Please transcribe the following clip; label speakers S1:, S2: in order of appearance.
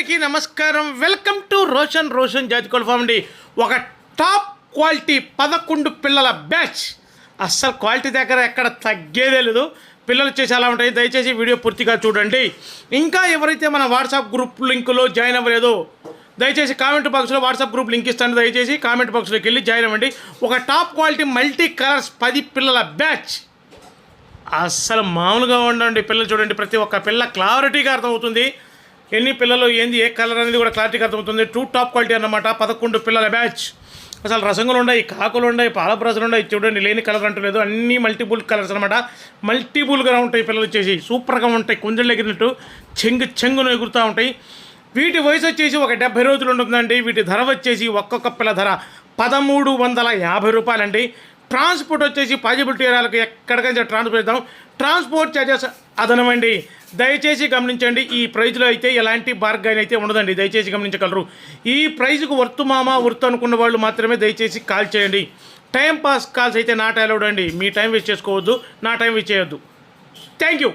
S1: అందరికీ నమస్కారం. Welcome to Roshan జాతికోళ్ళ form అండి. ఒక టాప్ క్వాలిటీ 11 పిల్లల బ్యాచ్. అస్సలు క్వాలిటీ దగ్గర ఎక్కడ తగ్గేదే లేదు. పిల్లలు వచ్చేసి అలా ఉంటాయి. దయచేసి వీడియో పూర్తిగా చూడండి. ఇంకా ఎవరైతే మన వాట్సాప్ గ్రూప్ లింకులో జాయిన్ అవ్వలేదో దయచేసి కామెంట్ బాక్స్లో వాట్సాప్ గ్రూప్ లింక్ ఇస్తాను. దయచేసి కామెంట్ బాక్స్లోకి వెళ్ళి జాయిన్ అవ్వండి. ఒక టాప్ క్వాలిటీ మల్టీ కలర్స్ 10 పిల్లల బ్యాచ్. అస్సలు మామూలుగా ఉండండి. పిల్లలు చూడండి, ప్రతి ఒక్క పిల్ల క్లారిటీగా అర్థమవుతుంది. ఎన్ని పిల్లలు ఏంది ఏ కలర్ అనేది కూడా క్లారిటీగా అర్థమవుతుంది. టాప్ క్వాలిటీ అన్నమాట. 11 పిల్లల బ్యాచ్. అసలు రసంగులు ఉన్నాయి, కాకులు ఉన్నాయి, పాలపురసలు ఉన్నాయి. చూడండి, లేని కలర్ అంటూ లేదు, అన్నీ మల్టిపుల్ కలర్స్ అనమాట. మల్టిపుల్గా ఉంటాయి పిల్లలు వచ్చేసి, సూపర్గా ఉంటాయి. కుంజలు ఎగిరినట్టు చెంగును ఎగురుతూ ఉంటాయి. వీటి వయసు వచ్చేసి ఒక 70 రోజులు ఉంటుందండి. వీటి ధర వచ్చేసి ఒక్కొక్క పిల్ల ధర 1350 రూపాయలండి. ట్రాన్స్పోర్ట్ వచ్చేసి పాజిబిలిటీ ఏరియాలకు ఎక్కడికైనా ట్రాన్స్పోర్ట్ చేద్దాం. ట్రాన్స్పోర్ట్ ఛార్జెస్ అదనమండి. దయచేసి గమనించండి. ఈ ప్రైజ్లో అయితే ఎలాంటి బార్గైన్ అయితే ఉండదండి. దయచేసి గమనించగలరు. ఈ ప్రైజ్కు వర్తు వర్తు అనుకున్న వాళ్ళు మాత్రమే దయచేసి కాల్ చేయండి. టైం పాస్ కాల్స్ అయితే నాట్ అలౌడ్ అండి. మీ టైం వేస్ట్ చేసుకోవద్దు, నా టైం వేస్ట్ చేయొద్దు. Thank you.